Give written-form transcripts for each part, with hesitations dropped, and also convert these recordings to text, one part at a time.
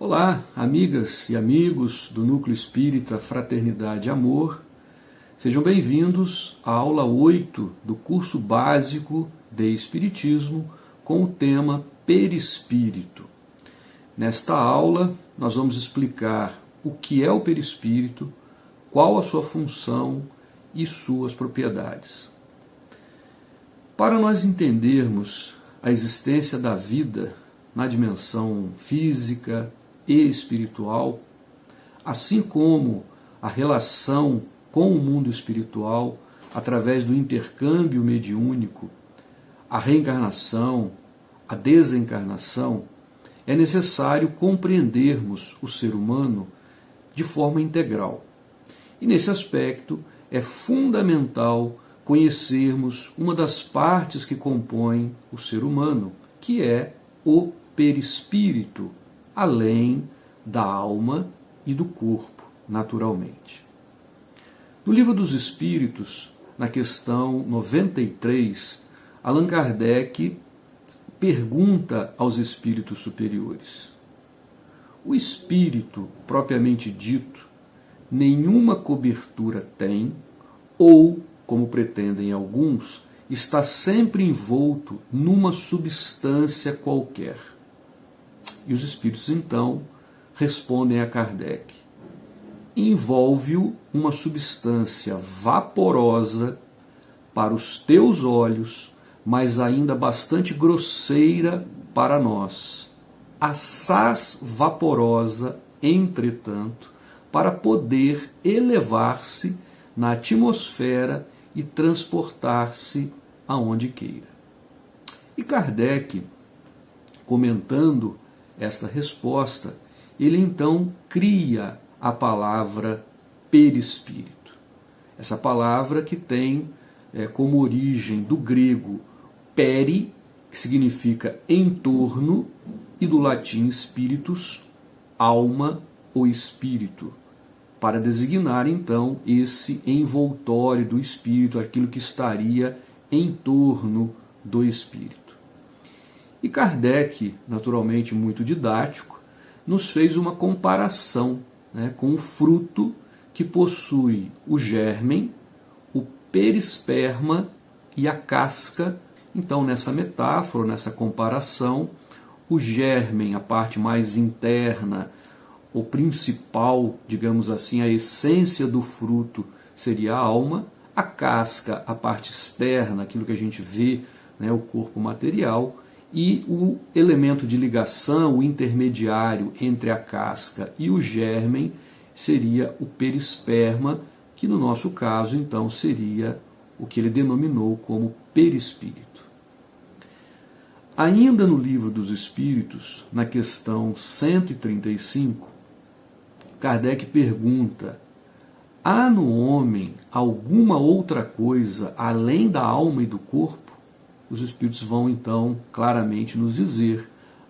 Olá, amigas e amigos do Núcleo Espírita Fraternidade e Amor. Sejam bem-vindos à aula 8 do curso básico de Espiritismo com o tema Perispírito. Nesta aula, nós vamos explicar o que é o perispírito, qual a sua função e suas propriedades. Para nós entendermos a existência da vida na dimensão física e espiritual, assim como a relação com o mundo espiritual através do intercâmbio mediúnico, a reencarnação, a desencarnação, é necessário compreendermos o ser humano de forma integral. E nesse aspecto é fundamental conhecermos uma das partes que compõem o ser humano, que é o perispírito, além da alma e do corpo, naturalmente. No Livro dos Espíritos, na questão 93, Allan Kardec pergunta aos espíritos superiores: o espírito, propriamente dito, nenhuma cobertura tem, ou, como pretendem alguns, está sempre envolto numa substância qualquer? E os espíritos, então, respondem a Kardec: envolve-o uma substância vaporosa para os teus olhos, mas ainda bastante grosseira para nós. Assaz vaporosa, entretanto, para poder elevar-se na atmosfera e transportar-se aonde queira. E Kardec, comentando esta resposta, ele então cria a palavra perispírito. Essa palavra que tem como origem do grego peri, que significa em torno, e do latim spiritus, alma ou espírito, para designar então esse envoltório do espírito, aquilo que estaria em torno do espírito. E Kardec, naturalmente muito didático, nos fez uma comparação, com o fruto que possui o germen, o perisperma e a casca. Então, nessa metáfora, nessa comparação, o germen, a parte mais interna, o principal, digamos assim, a essência do fruto seria a alma, a casca, a parte externa, aquilo que a gente vê, o corpo material, e o elemento de ligação, o intermediário entre a casca e o germen, seria o perisperma, que no nosso caso, então, seria o que ele denominou como perispírito. Ainda no Livro dos Espíritos, na questão 135, Kardec pergunta: há no homem alguma outra coisa além da alma e do corpo? Os espíritos vão então claramente nos dizer: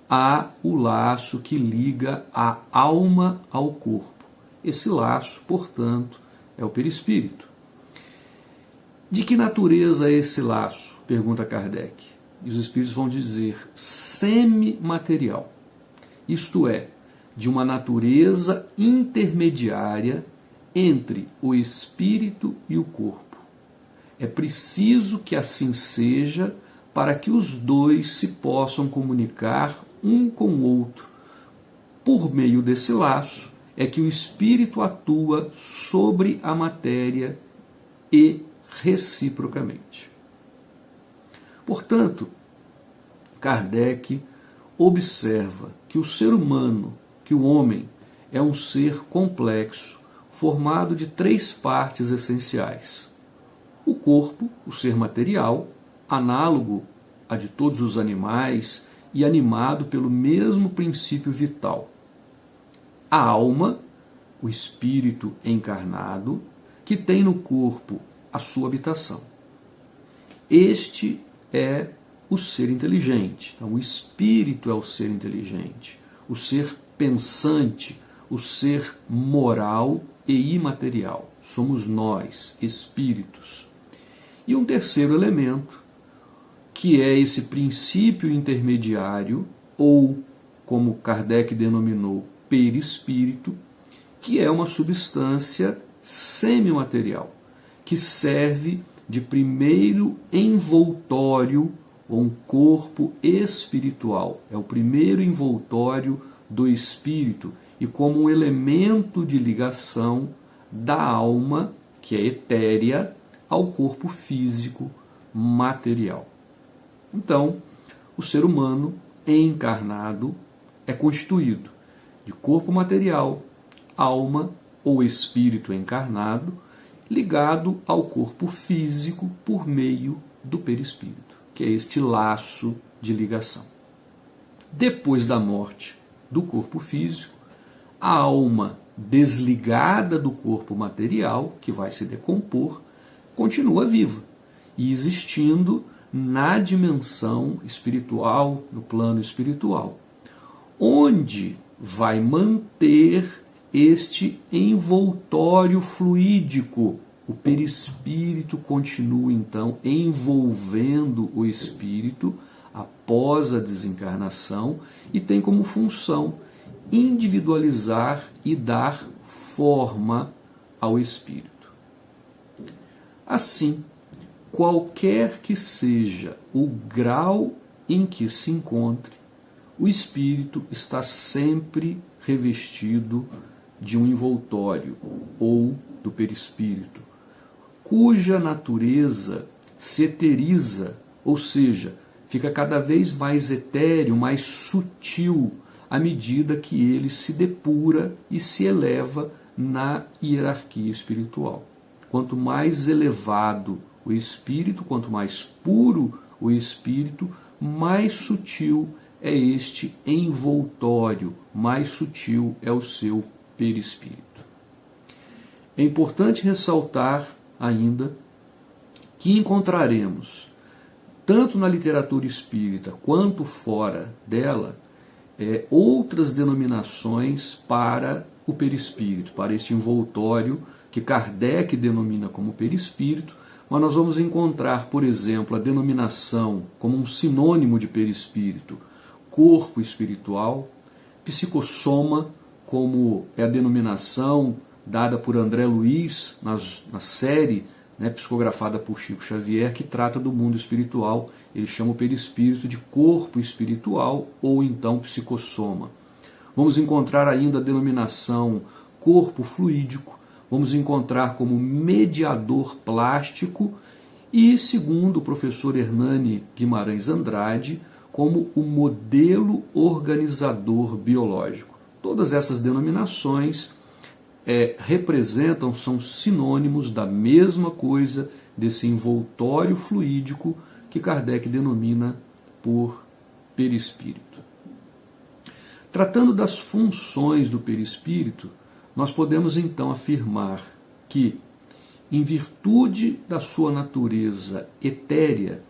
há o laço que liga a alma ao corpo. Esse laço, portanto, é o perispírito. De que natureza é esse laço? Pergunta Kardec. E os espíritos vão dizer: semimaterial. Isto é, de uma natureza intermediária entre o espírito e o corpo. É preciso que assim seja para que os dois se possam comunicar um com o outro. Por meio desse laço é que o espírito atua sobre a matéria e reciprocamente. Portanto, Kardec observa que o ser humano, que o homem, é um ser complexo, formado de 3 partes essenciais. O corpo, o ser material, análogo a de todos os animais e animado pelo mesmo princípio vital. A alma, o espírito encarnado, que tem no corpo a sua habitação. Este é o ser inteligente. Então, o espírito é o ser inteligente, o ser pensante, o ser moral e imaterial. Somos nós, espíritos. E um terceiro elemento, que é esse princípio intermediário, ou, como Kardec denominou, perispírito, que é uma substância semimaterial, que serve de primeiro envoltório ou um corpo espiritual. É o primeiro envoltório do espírito e como um elemento de ligação da alma, que é etérea, ao corpo físico material. Então, o ser humano encarnado é constituído de corpo material, alma ou espírito encarnado, ligado ao corpo físico por meio do perispírito, que é este laço de ligação. Depois da morte do corpo físico, a alma desligada do corpo material, que vai se decompor, continua viva e existindo na dimensão espiritual, no plano espiritual, onde vai manter este envoltório fluídico. O perispírito continua, então, envolvendo o espírito após a desencarnação e tem como função individualizar e dar forma ao espírito. Assim, qualquer que seja o grau em que se encontre, o espírito está sempre revestido de um envoltório ou do perispírito, cuja natureza se eteriza, ou seja, fica cada vez mais etéreo, mais sutil, à medida que ele se depura e se eleva na hierarquia espiritual. Quanto mais elevado o espírito, quanto mais puro o espírito, mais sutil é este envoltório, mais sutil é o seu perispírito. É importante ressaltar ainda que encontraremos, tanto na literatura espírita quanto fora dela, outras denominações para o perispírito, para este envoltório que Kardec denomina como perispírito, mas nós vamos encontrar, por exemplo, a denominação como um sinônimo de perispírito, corpo espiritual, psicossoma, como é a denominação dada por André Luiz na série, psicografada por Chico Xavier, que trata do mundo espiritual. Ele chama o perispírito de corpo espiritual ou então psicossoma. Vamos encontrar ainda a denominação corpo fluídico, vamos encontrar como mediador plástico e, segundo o professor Hernani Guimarães Andrade, como o modelo organizador biológico. Todas essas denominações representam, são sinônimos da mesma coisa, desse envoltório fluídico que Kardec denomina por perispírito. Tratando das funções do perispírito, nós podemos então afirmar que, em virtude da sua natureza etérea,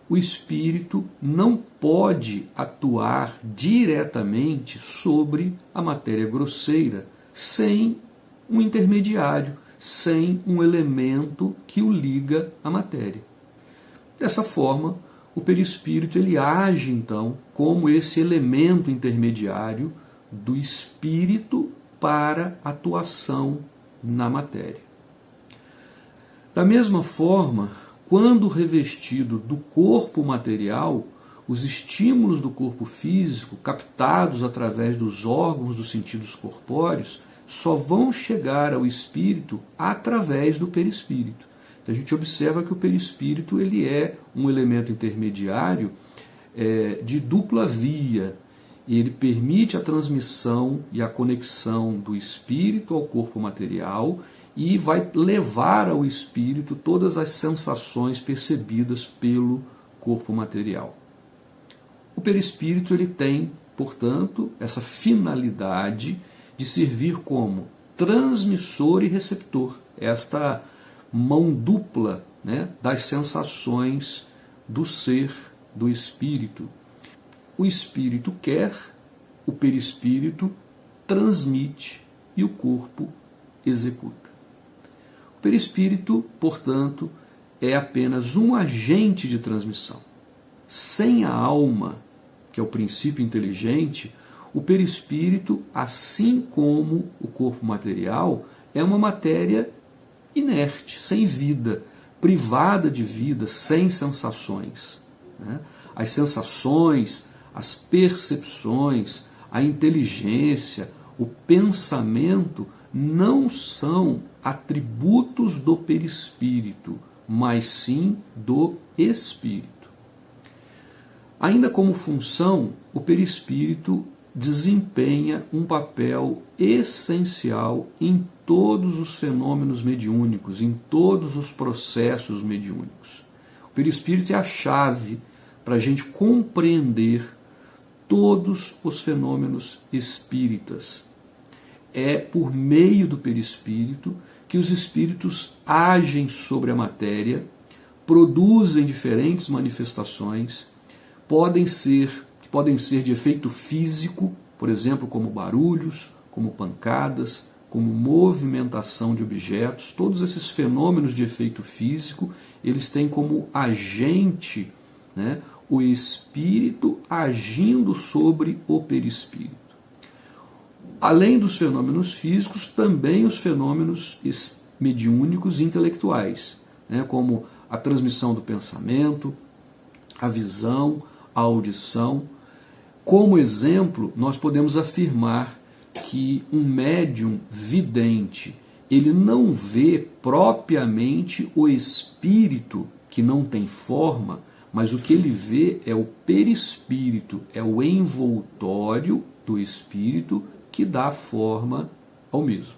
o espírito não pode atuar diretamente sobre a matéria grosseira sem um intermediário, sem um elemento que o liga à matéria. Dessa forma, o perispírito ele age então como esse elemento intermediário do espírito para atuação na matéria. Da mesma forma, quando revestido do corpo material, os estímulos do corpo físico, captados através dos órgãos dos sentidos corpóreos, só vão chegar ao espírito através do perispírito. Então a gente observa que o perispírito ele é um elemento intermediário de dupla via. Ele permite a transmissão e a conexão do espírito ao corpo material e vai levar ao espírito todas as sensações percebidas pelo corpo material. O perispírito ele tem, portanto, essa finalidade de servir como transmissor e receptor, esta mão dupla das sensações do ser, do espírito. O espírito quer, o perispírito transmite e o corpo executa. O perispírito, portanto, é apenas um agente de transmissão. Sem a alma, que é o princípio inteligente, o perispírito, assim como o corpo material, é uma matéria inerte, sem vida, privada de vida, sem sensações. Né? As sensações, as percepções, a inteligência, o pensamento não são atributos do perispírito, mas sim do espírito. Ainda como função, o perispírito desempenha um papel essencial em todos os fenômenos mediúnicos, em todos os processos mediúnicos. O perispírito é a chave para a gente compreender todos os fenômenos espíritas. É por meio do perispírito que os espíritos agem sobre a matéria, produzem diferentes manifestações, podem ser de efeito físico, por exemplo, como barulhos, como pancadas, como movimentação de objetos. Todos esses fenômenos de efeito físico, eles têm como agente, né, o espírito agindo sobre o perispírito. Além dos fenômenos físicos, também os fenômenos mediúnicos e intelectuais, né, como a transmissão do pensamento, a visão, a audição. Como exemplo, nós podemos afirmar que um médium vidente, ele não vê propriamente o espírito que não tem forma, mas o que ele vê é o perispírito, é o envoltório do espírito que dá forma ao mesmo.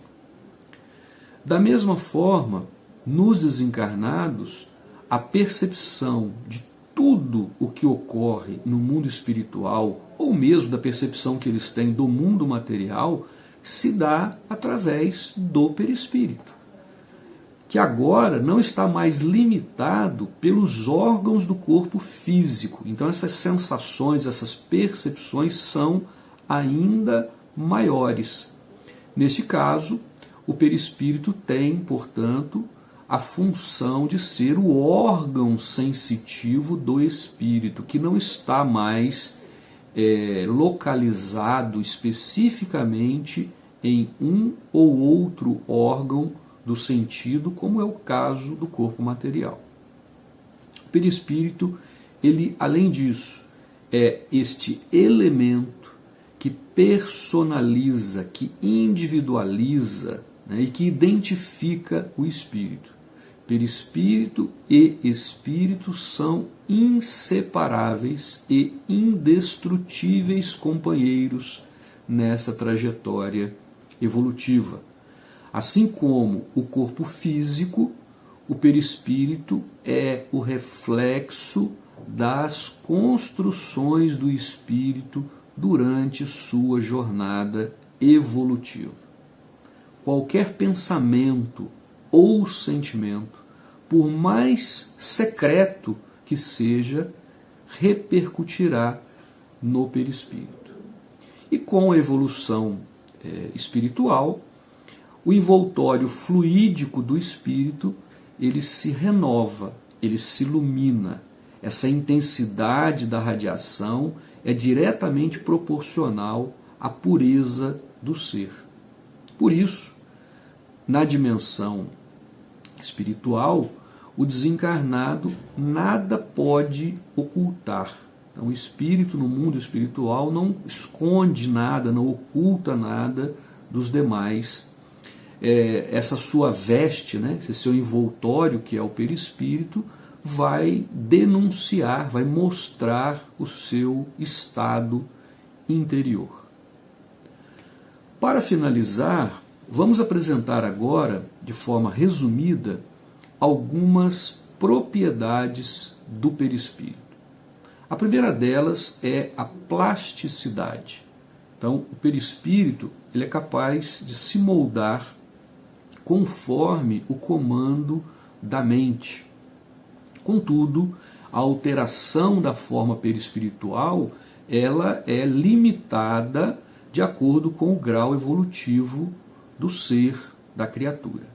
Da mesma forma, nos desencarnados, a percepção de tudo o que ocorre no mundo espiritual, ou mesmo da percepção que eles têm do mundo material, se dá através do perispírito, que agora não está mais limitado pelos órgãos do corpo físico. Então essas sensações, essas percepções são ainda maiores. Neste caso, o perispírito tem, portanto, a função de ser o órgão sensitivo do espírito, que não está mais localizado especificamente em um ou outro órgão do sentido, como é o caso do corpo material. O perispírito, ele, além disso, é este elemento que personaliza, que individualiza, né, e que identifica o espírito. Perispírito e espírito são inseparáveis e indestrutíveis companheiros nessa trajetória evolutiva. Assim como o corpo físico, o perispírito é o reflexo das construções do espírito durante sua jornada evolutiva. Qualquer pensamento ou sentimento, por mais secreto que seja, repercutirá no perispírito. E com a evolução espiritual, o envoltório fluídico do espírito, ele se renova, ele se ilumina. Essa intensidade da radiação é diretamente proporcional à pureza do ser. Por isso, na dimensão espiritual, o desencarnado nada pode ocultar. Então, o espírito no mundo espiritual não esconde nada, não oculta nada dos demais. Essa sua veste, né, esse seu envoltório, que é o perispírito, vai denunciar, vai mostrar o seu estado interior. Para finalizar, vamos apresentar agora, de forma resumida, algumas propriedades do perispírito. A primeira delas é a plasticidade. Então, o perispírito, ele é capaz de se moldar conforme o comando da mente. Contudo, a alteração da forma perispiritual, ela é limitada de acordo com o grau evolutivo do ser, da criatura.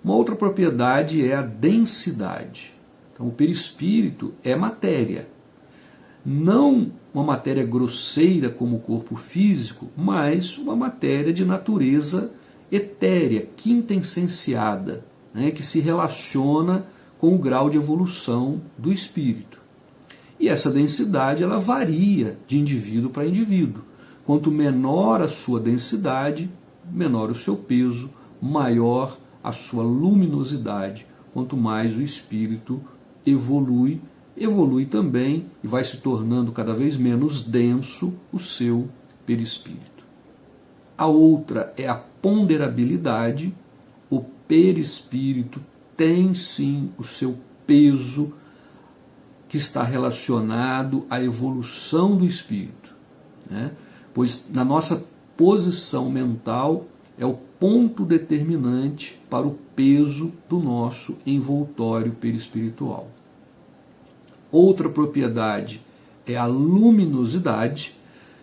Uma outra propriedade é a densidade. Então, o perispírito é matéria. Não uma matéria grosseira como o corpo físico, mas uma matéria de natureza etérea, quintessenciada, né, que se relaciona com o grau de evolução do espírito. E essa densidade ela varia de indivíduo para indivíduo. Quanto menor a sua densidade, menor o seu peso, maior a sua luminosidade. Quanto mais o espírito evolui também e vai se tornando cada vez menos denso o seu perispírito. A outra é a ponderabilidade. O perispírito tem sim o seu peso que está relacionado à evolução do espírito, né? Pois na nossa posição mental é o ponto determinante para o peso do nosso envoltório perispiritual. Outra propriedade é a luminosidade.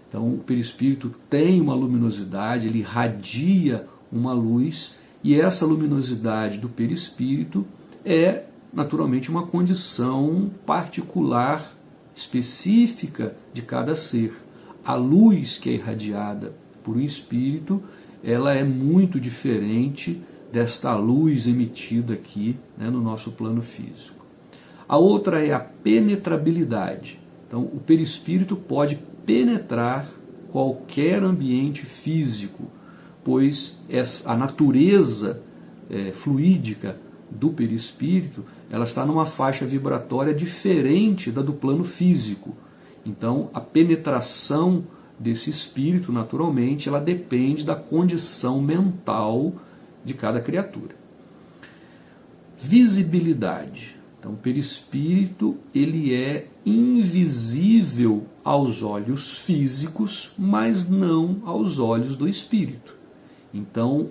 Então, o perispírito tem uma luminosidade, ele irradia uma luz, e essa luminosidade do perispírito é, naturalmente, uma condição particular, específica de cada ser. A luz que é irradiada por um espírito, ela é muito diferente desta luz emitida aqui, né, no nosso plano físico. A outra é a penetrabilidade. Então, o perispírito pode penetrar qualquer ambiente físico, pois a natureza fluídica do perispírito, ela está numa faixa vibratória diferente da do plano físico. Então, a penetração desse espírito, naturalmente, ela depende da condição mental de cada criatura. Visibilidade. Então, o perispírito, ele é invisível aos olhos físicos, mas não aos olhos do espírito. Então,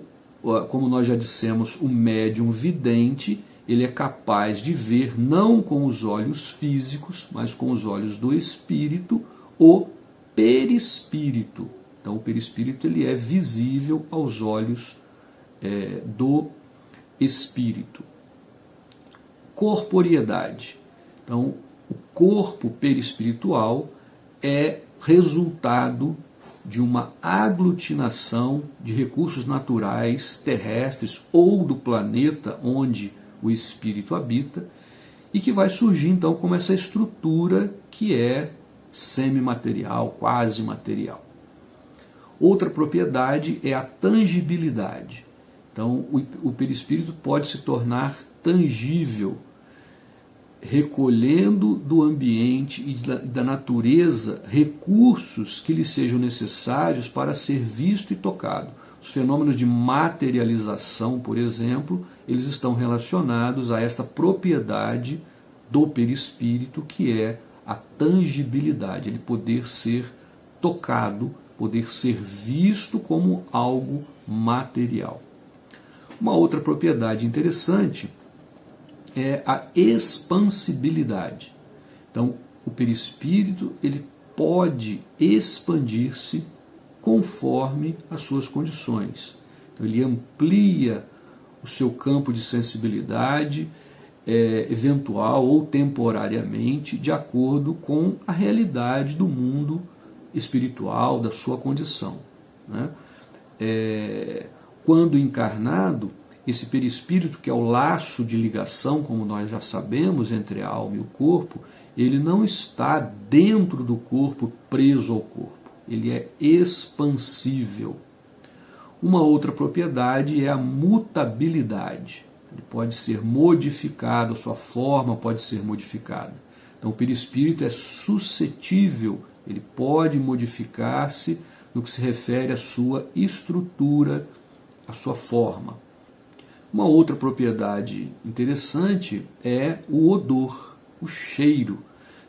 como nós já dissemos, o médium vidente, ele é capaz de ver não com os olhos físicos, mas com os olhos do espírito, o perispírito. Então, o perispírito, ele é visível aos olhos do espírito. Corporeidade. Então, o corpo perispiritual é resultado de uma aglutinação de recursos naturais terrestres ou do planeta onde o espírito habita, e que vai surgir então como essa estrutura que é semimaterial, quase material. Outra propriedade é a tangibilidade. Então, o perispírito pode se tornar tangível, recolhendo do ambiente e da natureza recursos que lhe sejam necessários para ser visto e tocado. Os fenômenos de materialização, por exemplo, eles estão relacionados a esta propriedade do perispírito, que é a tangibilidade, ele poder ser tocado, poder ser visto como algo material. Uma outra propriedade interessante é a expansibilidade. Então, o perispírito, ele pode expandir-se conforme as suas condições. Então, ele amplia o seu campo de sensibilidade, eventual ou temporariamente, de acordo com a realidade do mundo espiritual, da sua condição, né? Quando encarnado, esse perispírito, que é o laço de ligação, como nós já sabemos, entre a alma e o corpo, ele não está dentro do corpo, preso ao corpo. Ele é expansível. Uma outra propriedade é a mutabilidade. Ele pode ser modificado, a sua forma pode ser modificada. Então, o perispírito é suscetível, ele pode modificar-se no que se refere à sua estrutura, à sua forma. Uma outra propriedade interessante é o odor, o cheiro.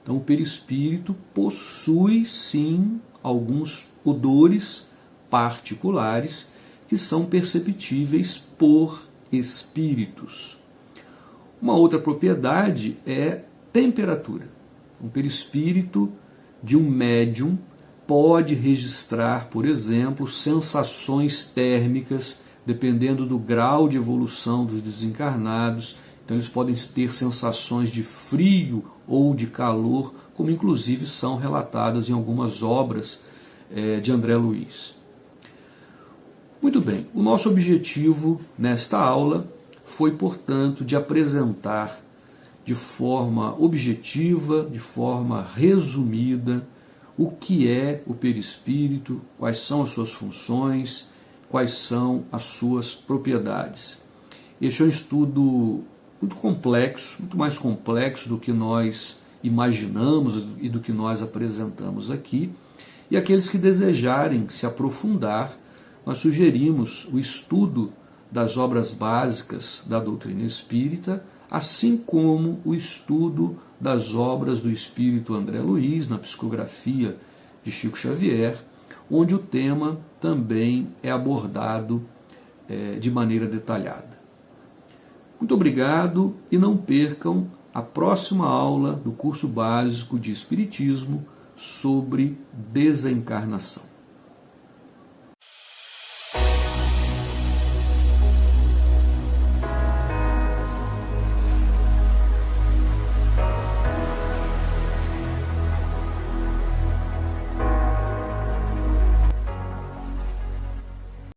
Então, o perispírito possui, sim, alguns odores particulares que são perceptíveis por espíritos. Uma outra propriedade é temperatura. O perispírito de um médium pode registrar, por exemplo, sensações térmicas, dependendo do grau de evolução dos desencarnados. Então, eles podem ter sensações de frio ou de calor como inclusive são relatadas em algumas obras de André Luiz. Muito bem, o nosso objetivo nesta aula foi, portanto, de apresentar de forma objetiva, de forma resumida, o que é o perispírito, quais são as suas funções, quais são as suas propriedades. Este é um estudo muito complexo, muito mais complexo do que nós imaginamos e do que nós apresentamos aqui. E aqueles que desejarem se aprofundar, nós sugerimos o estudo das obras básicas da doutrina espírita, assim como o estudo das obras do espírito André Luiz, na psicografia de Chico Xavier, onde o tema também é abordado de maneira detalhada. Muito obrigado e não percam a próxima aula do curso básico de Espiritismo sobre desencarnação.